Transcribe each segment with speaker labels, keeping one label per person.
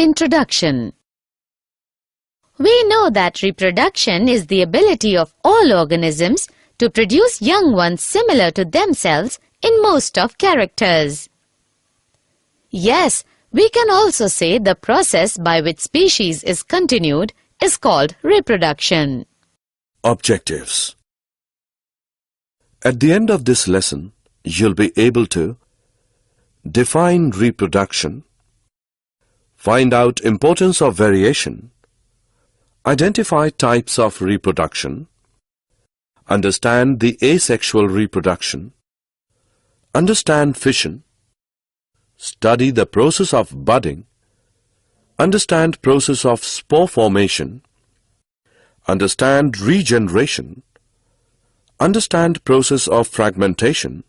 Speaker 1: Introduction. We know that reproduction is the ability of all organisms to produce young ones similar to themselves in most of characters. Yes, we can also say the process by which species is continued is called reproduction.
Speaker 2: Objectives. At the end of this lesson, you'll be able to define reproduction, find out importance of variation, identify types of reproduction, understand the asexual reproduction, understand fission, study the process of budding, understand process of spore formation, understand regeneration, understand process of fragmentation,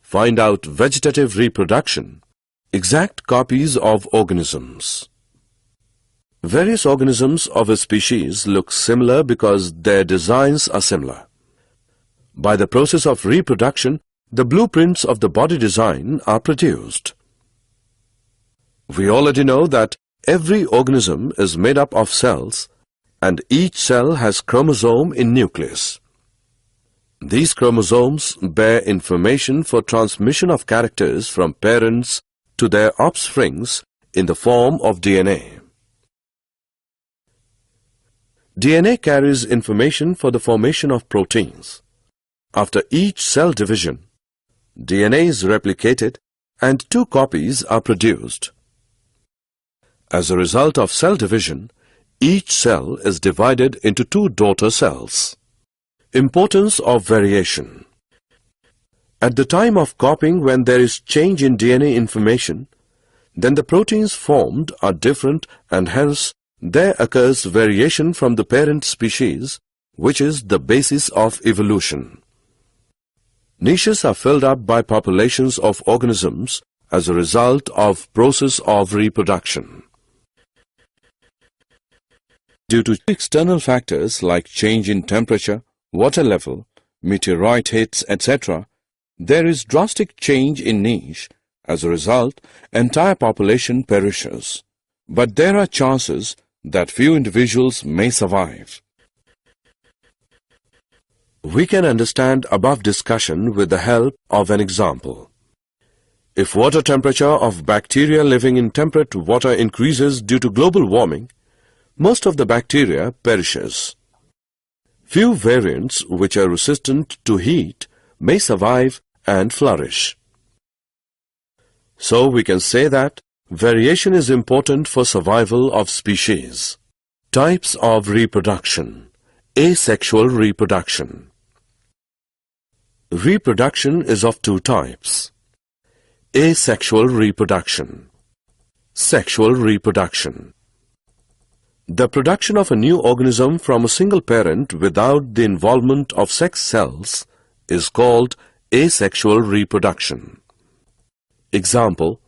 Speaker 2: find out vegetative reproduction, exact copies of organisms. Various organisms of a species look similar because their designs are similar. By the process of reproduction, the blueprints of the body design are produced. We already know that every organism is made up of cells and each cell has chromosome in nucleus. These chromosomes bear information for transmission of characters from parents to their offsprings in the form of DNA. DNA carries information for the formation of proteins. After each cell division, DNA is replicated and 2 copies are produced. As a result of cell division, each cell is divided into 2 daughter cells. Importance of variation. At the time of copying, when there is change in DNA information, then the proteins formed are different and hence there occurs variation from the parent species, which is the basis of evolution. Niches are filled up by populations of organisms as a result of process of reproduction. Due to external factors like change in temperature, water level, meteorite hits, etc., there is drastic change in niche. As a result, entire population perishes. But there are chances that few individuals may survive. We can understand above discussion with the help of an example. If water temperature of bacteria living in temperate water increases due to global warming, most of the bacteria perishes. Few variants which are resistant to heat may survive and flourish. So we can say that variation is important for survival of species. Types of reproduction. Asexual reproduction. Reproduction is of 2 types. Asexual reproduction. Sexual reproduction. The production of a new organism from a single parent without the involvement of sex cells is called asexual reproduction. Example: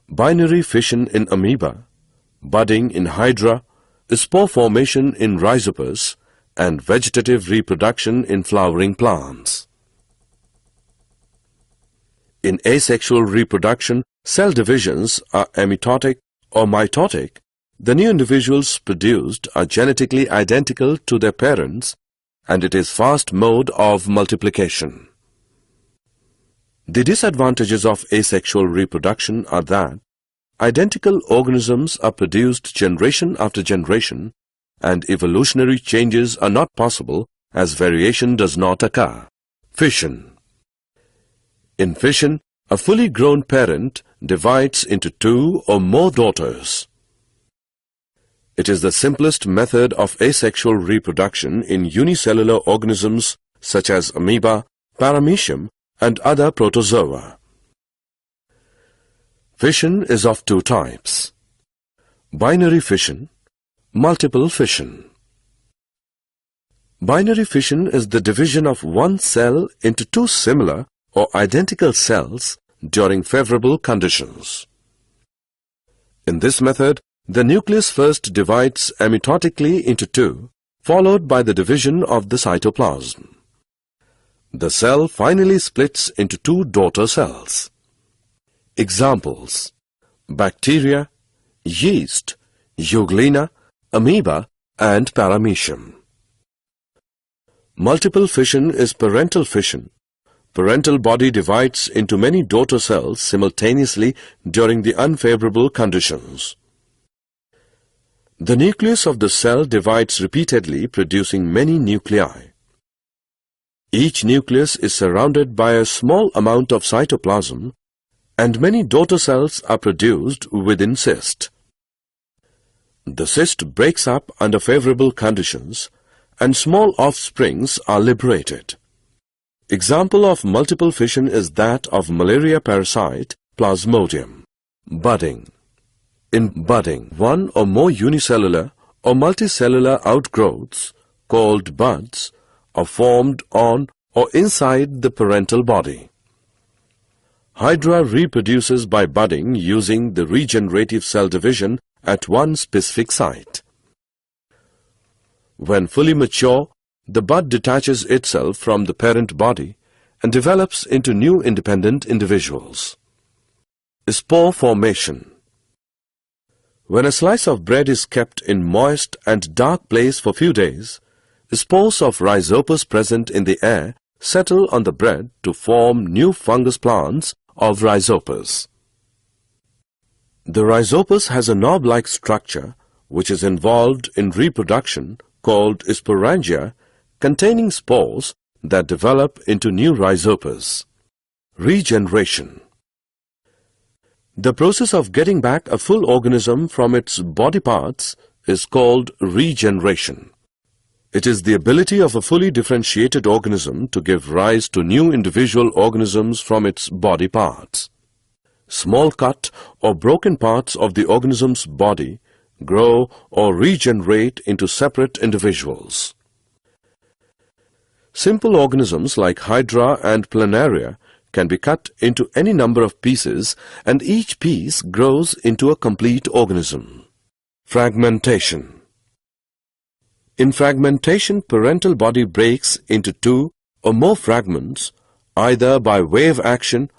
Speaker 2: binary fission in amoeba, budding in hydra, spore formation in rhizopus, and vegetative reproduction in flowering plants. In asexual reproduction, cell divisions are amitotic or mitotic. The new individuals produced are genetically identical to their parents, and it is fast mode of multiplication. The disadvantages of asexual reproduction are that identical organisms are produced generation after generation, and evolutionary changes are not possible as variation does not occur. Fission. In fission, a fully grown parent divides into 2 or more daughters. It is the simplest method of asexual reproduction in unicellular organisms such as amoeba, paramecium, and other protozoa. Fission is of 2 types: binary fission, multiple fission. Binary fission is the division of one cell into 2 similar or identical cells during favorable conditions. In this method, the nucleus first divides amitotically into 2, followed by the division of the cytoplasm. The cell finally splits into 2 daughter cells. Examples: bacteria, yeast, euglena, amoeba, and paramecium. Multiple fission is parental fission. Parental body divides into many daughter cells simultaneously during the unfavorable conditions. The nucleus of the cell divides repeatedly, producing many nuclei. Each nucleus is surrounded by a small amount of cytoplasm, and many daughter cells are produced within cyst. The cyst breaks up under favorable conditions, and small offsprings are liberated. Example of multiple fission is that of malaria parasite Plasmodium. Budding. In budding, one or more unicellular or multicellular outgrowths, called buds, are formed on or inside the parental body. Hydra reproduces by budding using the regenerative cell division at one specific site. When fully mature, the bud detaches itself from the parent body and develops into new independent individuals. Spore formation. When a slice of bread is kept in moist and dark place for few days, spores of rhizopus present in the air settle on the bread to form new fungus plants of rhizopus. The rhizopus has a knob-like structure which is involved in reproduction called sporangia, containing spores that develop into new rhizopus. Regeneration. The process of getting back a full organism from its body parts is called regeneration. It is the ability of a fully differentiated organism to give rise to new individual organisms from its body parts. Small cut or broken parts of the organism's body grow or regenerate into separate individuals. Simple organisms like Hydra and Planaria can be cut into any number of pieces, and each piece grows into a complete organism. Fragmentation. In fragmentation, parental body breaks into two or more fragments, either by wave action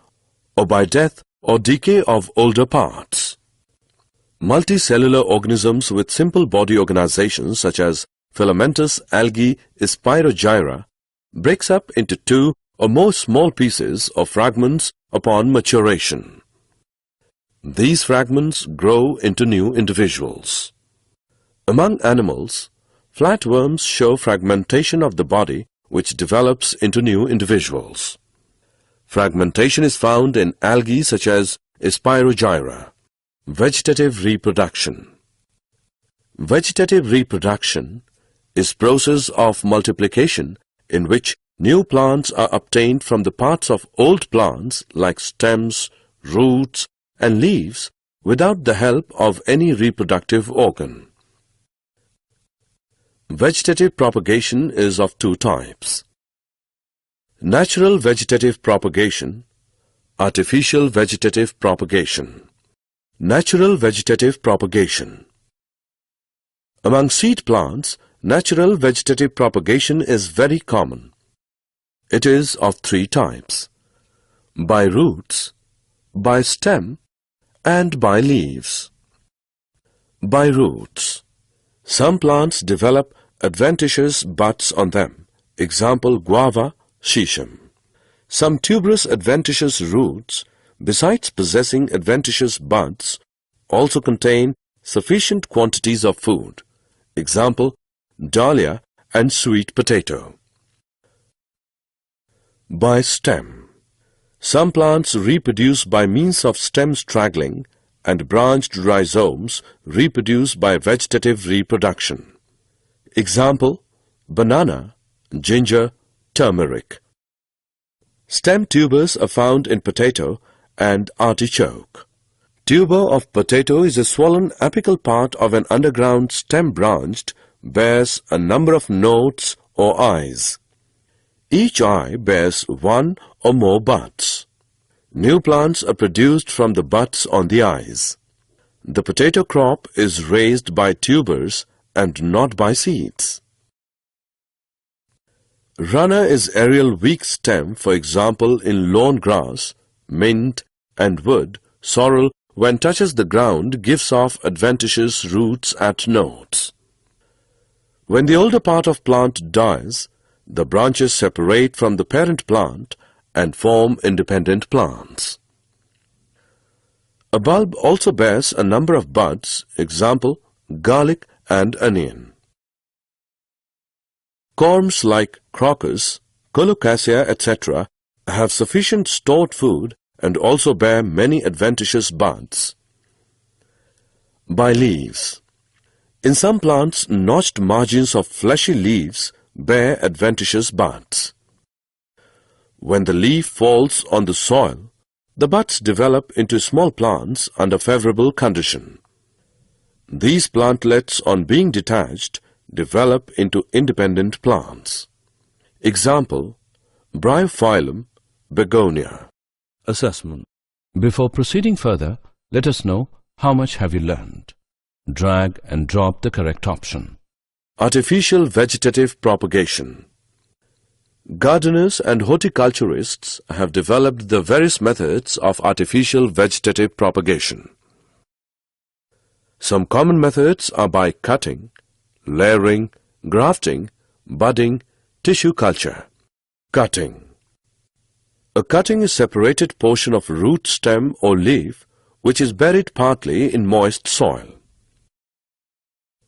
Speaker 2: or by death or decay of older parts. Multicellular organisms with simple body organizations such as filamentous algae Spirogyra breaks up into two or more small pieces or fragments upon maturation. These fragments grow into new individuals. Among animals, flatworms show fragmentation of the body which develops into new individuals. Fragmentation is found in algae such as Spirogyra. Vegetative reproduction. Vegetative reproduction is process of multiplication in which new plants are obtained from the parts of old plants like stems, roots, and leaves without the help of any reproductive organ. Vegetative propagation is of two types: natural vegetative propagation, artificial vegetative propagation. Natural vegetative propagation. Among seed plants, natural vegetative propagation is very common. It is of three types: by roots, by stem, and by leaves. By roots. Some plants develop adventitious buds on them. Example, guava, shisham. Some tuberous adventitious roots, besides possessing adventitious buds, also contain sufficient quantities of food. Example, dahlia and sweet potato. By stem. Some plants reproduce by means of stem straggling, and branched rhizomes reproduce by vegetative reproduction. Example, banana, ginger, turmeric. Stem tubers are found in potato and artichoke. Tuber of potato is a swollen apical part of an underground stem branched, bears a number of nodes or eyes. Each eye bears one or more buds. New plants are produced from the buds on the eyes. The potato crop is raised by tubers and not by seeds. Runner is aerial weak stem, for example in lawn grass, mint and wood, sorrel when touches the ground, gives off adventitious roots at nodes. When the older part of plant dies, the branches separate from the parent plant and form independent plants. A bulb also bears a number of buds, example, garlic and onion. Corms like crocus, colocasia, etc. have sufficient stored food and also bear many adventitious buds. By leaves. In some plants, notched margins of fleshy leaves bear adventitious buds. When the leaf falls on the soil, the buds develop into small plants under favorable condition. These plantlets, on being detached, develop into independent plants. Example, Bryophyllum, begonia.
Speaker 3: Assessment. Before proceeding further, let us know how much have you learned. Drag and drop the correct option.
Speaker 2: Artificial vegetative propagation. Gardeners and horticulturists have developed the various methods of artificial vegetative propagation. Some common methods are by cutting, layering, grafting, budding, tissue culture. Cutting. A cutting is separated portion of root, stem or leaf which is buried partly in moist soil.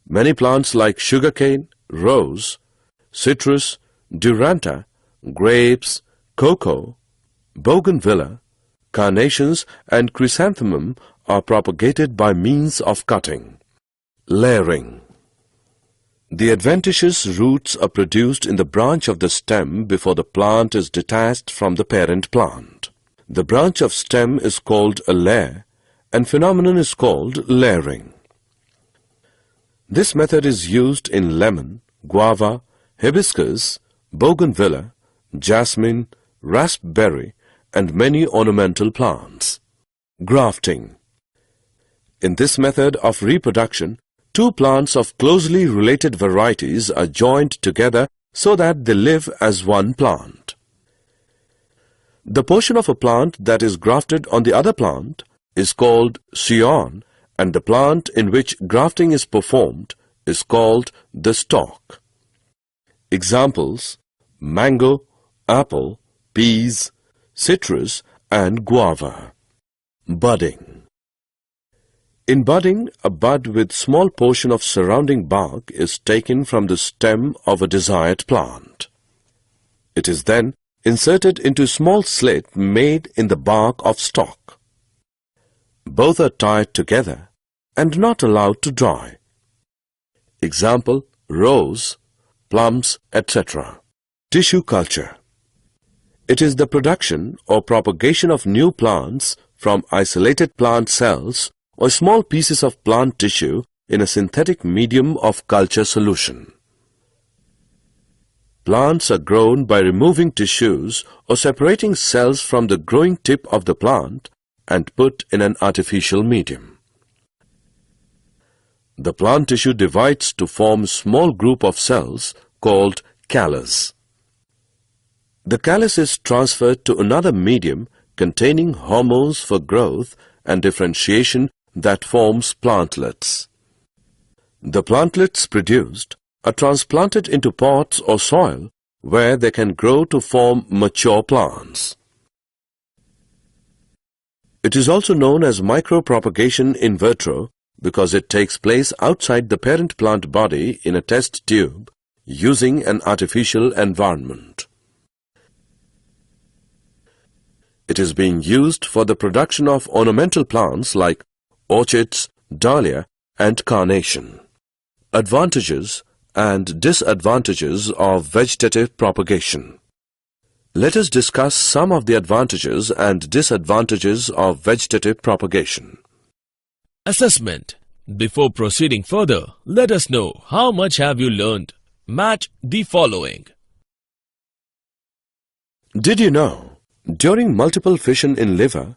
Speaker 2: Many plants like sugarcane, rose, citrus, duranta, grapes, cocoa, bougainvillea, carnations and chrysanthemum are propagated by means of cutting. Layering. The adventitious roots are produced in the branch of the stem before the plant is detached from the parent plant. The branch of stem is called a layer and phenomenon is called layering. This method is used in lemon, guava, hibiscus, bougainvillea, jasmine, raspberry, and many ornamental plants. Grafting. In this method of reproduction, two plants of closely related varieties are joined together so that they live as one plant. The portion of a plant that is grafted on the other plant is called scion, and the plant in which grafting is performed is called the stalk. Examples: mango, apple, peas, citrus and guava. Budding. In budding, a bud with small portion of surrounding bark is taken from the stem of a desired plant. It is then inserted into a small slit made in the bark of stalk. Both are tied together and not allowed to dry. Example, rose, plums, etc. Tissue culture. It is the production or propagation of new plants from isolated plant cells or small pieces of plant tissue in a synthetic medium of culture solution. Plants are grown by removing tissues or separating cells from the growing tip of the plant and put in an artificial medium. The plant tissue divides to form a small group of cells called callus. The callus is transferred to another medium containing hormones for growth and differentiation that forms plantlets. The plantlets produced are transplanted into pots or soil where they can grow to form mature plants. It is also known as micropropagation in vitro because it takes place outside the parent plant body in a test tube using an artificial environment. It is being used for the production of ornamental plants like orchids, dahlia and carnation. Advantages and disadvantages of vegetative propagation. Let us discuss some of the advantages and disadvantages of vegetative propagation.
Speaker 4: Assessment. Before proceeding further, let us know how much have you learned. Match the following.
Speaker 2: Did you know, during multiple fission in liver,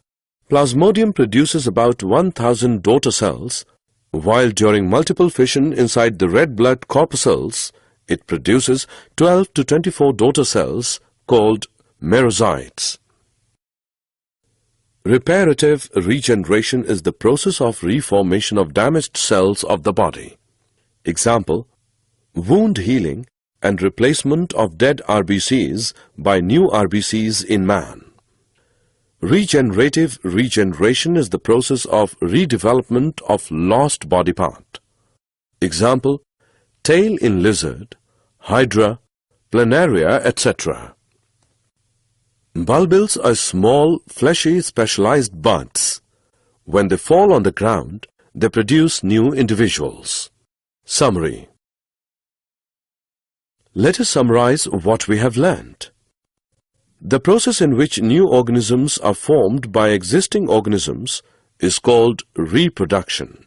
Speaker 2: Plasmodium produces about 1000 daughter cells, while during multiple fission inside the red blood corpuscles, it produces 12 to 24 daughter cells called merocytes. Reparative regeneration is the process of reformation of damaged cells of the body. Example, wound healing and replacement of dead RBCs by new RBCs in man. Regenerative regeneration is the process of redevelopment of lost body part. Example, tail in lizard, hydra, planaria, etc. Bulbils are small, fleshy, specialized buds. When they fall on the ground, they produce new individuals. Summary. Let us summarize what we have learned. The process in which new organisms are formed by existing organisms is called reproduction.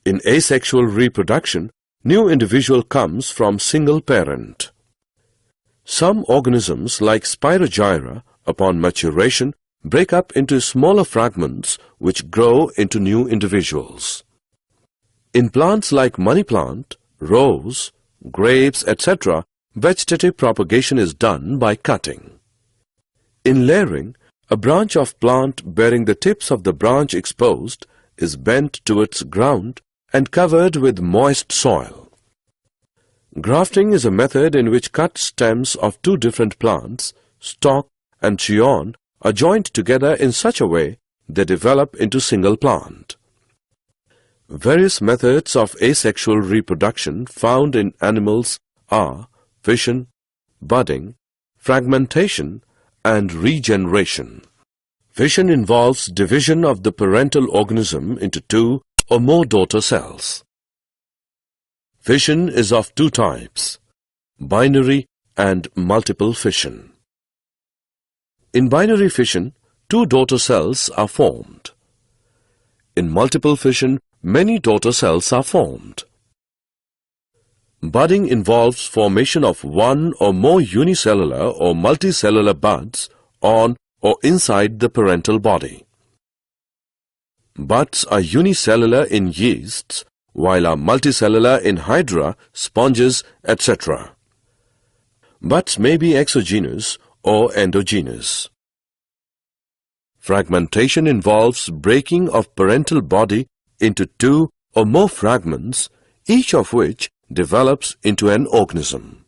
Speaker 2: In asexual reproduction, new individual comes from single parent. Some organisms like Spirogyra, upon maturation, break up into smaller fragments which grow into new individuals. In plants like money plant, rose, grapes, etc., vegetative propagation is done by cutting. In layering, a branch of plant bearing the tips of the branch exposed is bent towards ground and covered with moist soil. Grafting is a method in which cut stems of two different plants, stalk and chyon, are joined together in such a way they develop into single plant. Various methods of asexual reproduction found in animals are fission, budding, fragmentation, and regeneration. Fission involves division of the parental organism into two or more daughter cells. Fission is of two types, binary and multiple fission. In binary fission, two daughter cells are formed. In multiple fission, many daughter cells are formed. Budding involves formation of one or more unicellular or multicellular buds on or inside the parental body. Buds are unicellular in yeasts, while are multicellular in hydra, sponges, etc. Buds may be exogenous or endogenous. Fragmentation involves breaking of parental body into two or more fragments, each of which develops into an organism.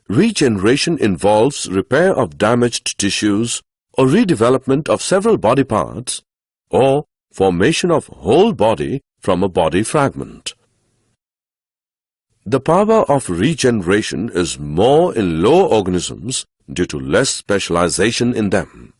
Speaker 2: Regeneration involves repair of damaged tissues or redevelopment of several body parts or formation of whole body from a body fragment. The power of regeneration is more in lower organisms due to less specialization in them.